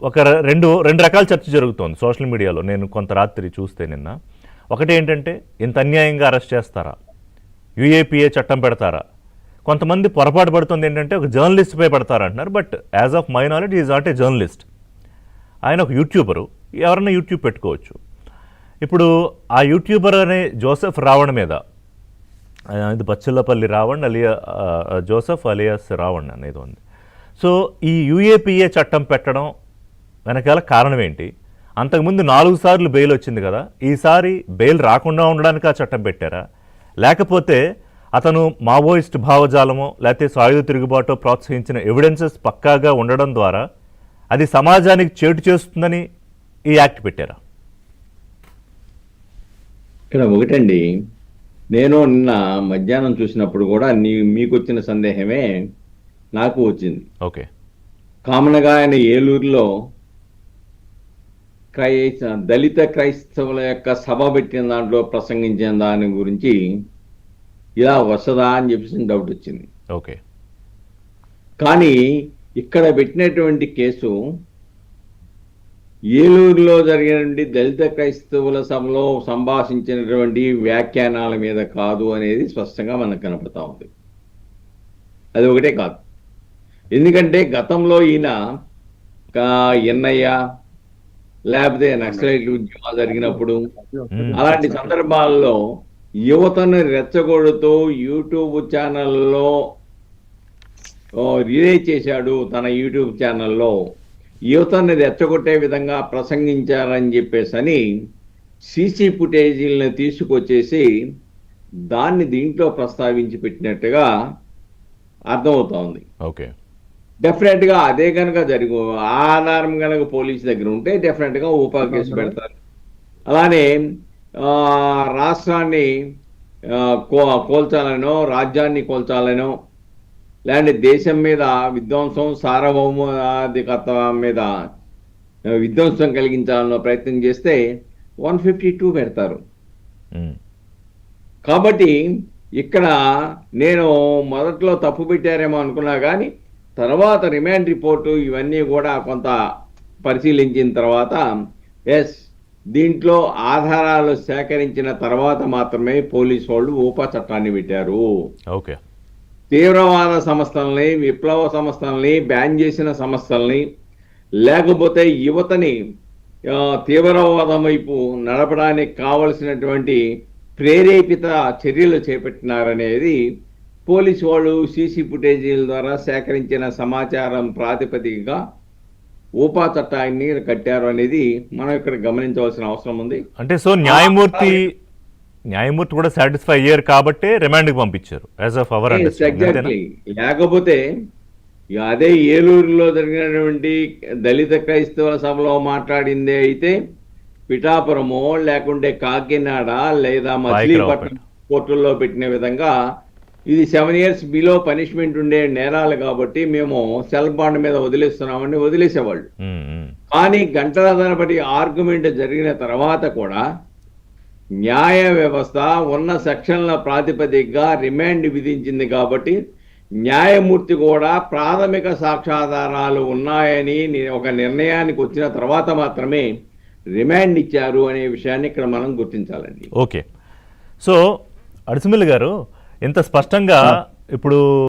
ఒక రెండు రెండు రకాల చర్చ జరుగుతోంది సోషల్ మీడియాలో. నేను కొంత రాత్రి చూస్తే నిన్న ఒకటి ఏంటంటే, ఇంత అన్యాయంగా అరెస్ట్ చేస్తారా, యూఏపీఏ చట్టం పెడతారా? కొంతమంది పొరపాటు పడుతుంది ఏంటంటే, ఒక జర్నలిస్ట్పై పెడతారా అంటున్నారు. But as of my knowledge is not a journalist. ఆయన ఒక యూట్యూబరు, ఎవరన్నా యూట్యూబ్ పెట్టుకోవచ్చు. ఇప్పుడు ఆ యూట్యూబర్ అనే జోసెఫ్ రావణ్ మీద, ఇది బచ్చల్లపల్లి రావణ్ అలియా జోసెఫ్ అలియాస్ రావణ్ అనేది ఉంది. సో ఈ యూఏపీఏ చట్టం పెట్టడం వెనకాల కారణం ఏంటి? అంతకుముందు 4 సార్లు బెయిల్ వచ్చింది కదా, ఈసారి బెయిల్ రాకుండా ఉండడానికి ఆ చట్టం పెట్టారా? లేకపోతే అతను మావోయిస్ట్ భావజాలమో లేకపోతే సాయుధ తిరుగుబాటో ప్రోత్సహించిన ఎవిడెన్సెస్ పక్కాగా ఉండడం ద్వారా అది సమాజానికి చేటు చేస్తుందని ఈ యాక్ట్ పెట్టారా? ఇక్కడ ఒకటండి, నేను నిన్న మధ్యాహ్నం చూసినప్పుడు కూడా మీకు వచ్చిన సందేహమే నాకు వచ్చింది. ఓకే. కామన్గా ఆయన ఏలూరులో దళిత క్రైస్తవుల యొక్క సభ పెట్టిన దాంట్లో ప్రసంగించిన దాని గురించి ఇలా వస్తుందా అని చెప్పేసి డౌట్ వచ్చింది. ఓకే. కానీ ఇక్కడ పెట్టినటువంటి కేసు ఏలూరులో జరిగినటువంటి దళిత క్రైస్తవుల సభలో సంభాషించినటువంటి వ్యాఖ్యానాల మీద కాదు అనేది స్పష్టంగా మనకు కనపడతా ఉంది. అది ఒకటే కాదు, ఎందుకంటే గతంలో ఈయన ఎన్నయ్య లేకపోతే నక్సలైట్ ఉద్యమాలు జరిగినప్పుడు అలాంటి సందర్భాల్లో యువతను రెచ్చగొడుతూ యూట్యూబ్ ఛానల్లో రిలే చేశాడు. తన యూట్యూబ్ ఛానల్లో యువతని రెచ్చగొట్టే విధంగా ప్రసంగించారని చెప్పేసి సీసీ ఫుటేజీలను తీసుకొచ్చేసి దాన్ని దీంట్లో ప్రస్తావించి పెట్టినట్టుగా అర్థమవుతోంది. ఓకే. డెఫినెట్గా అదే కనుక ఆధారం కనుక పోలీసు దగ్గర ఉంటే డెఫినెట్గా ఊపా కేసు పెడతారు. అలానే రాష్ట్రాన్ని కోల్చాలనో రాజ్యాన్ని కోల్చాలనో లేదంటే దేశం మీద విధ్వంసం సార్వభౌమాధికత మీద విధ్వంసం కలిగించాలనో ప్రయత్నం చేస్తే 152 పెడతారు. కాబట్టి ఇక్కడ నేను మొదట్లో తప్పు పెట్టారేమో అనుకున్నా, కానీ తర్వాత రిమాండ్ రిపోర్టు ఇవన్నీ కూడా కొంత పరిశీలించిన తర్వాత ఎస్, దీంట్లో ఆధారాలు సేకరించిన తర్వాత మాత్రమే పోలీసు వాళ్ళు ఊపా చట్టాన్ని పెట్టారు. ఓకే. తీవ్రవాద సంస్థల్ని, విప్లవ సంస్థల్ని, బ్యాన్ చేసిన సంస్థల్ని, లేకపోతే యువతని తీవ్రవాదం వైపు నడపడానికి కావలసినటువంటి ప్రేరేపిత చర్యలు చేపట్టినారనేది పోలీసు వాళ్ళు సీసీ ఫుటేజీల ద్వారా సేకరించిన సమాచారం ప్రాతిపదికగా ఊపా చట్టాన్ని కట్టారు అనేది మనం ఇక్కడ గమనించవలసిన అవసరం ఉంది. అంటే సో న్యాయమూర్తి కూడా సాటిస్ఫై అయ్యారు కాబట్టి రిమాండ్కి పంపించారు యాజ్ ఆఫ్ అవర్ అండర్స్టాండింగ్. లేకపోతే అదే ఏలూరులో జరిగినటువంటి దళిత క్రైస్తవుల సభలో మాట్లాడిందే అయితే పిఠాపురమో లేకుంటే కాకినాడ లేదా మచిలీపట్నం కోర్టుల్లో పెట్టిన విధంగా ఇది 7 years బిలో పనిష్మెంట్ ఉండే నేరాలు కాబట్టి మేము సెల్ఫ్ బాండ్ మీద వదిలేస్తున్నామని వదిలేసేవాళ్ళు. కానీ గంటల తరబడి ఆర్గ్యుమెంట్ జరిగిన తర్వాత కూడా న్యాయ వ్యవస్థ ఉన్న సెక్షన్ల ప్రాతిపదికగా రిమాండ్ విధించింది కాబట్టి న్యాయమూర్తి కూడా ప్రాథమిక సాక్ష్యాధారాలు ఉన్నాయని ఒక నిర్ణయానికి వచ్చిన తర్వాత మాత్రమే రిమాండ్ ఇచ్చారు అనే విషయాన్ని ఇక్కడ మనం గుర్తించాలండి. ఓకే. సో అడిసిమిల్లి గారు ఇంత స్పష్టంగా ఇప్పుడు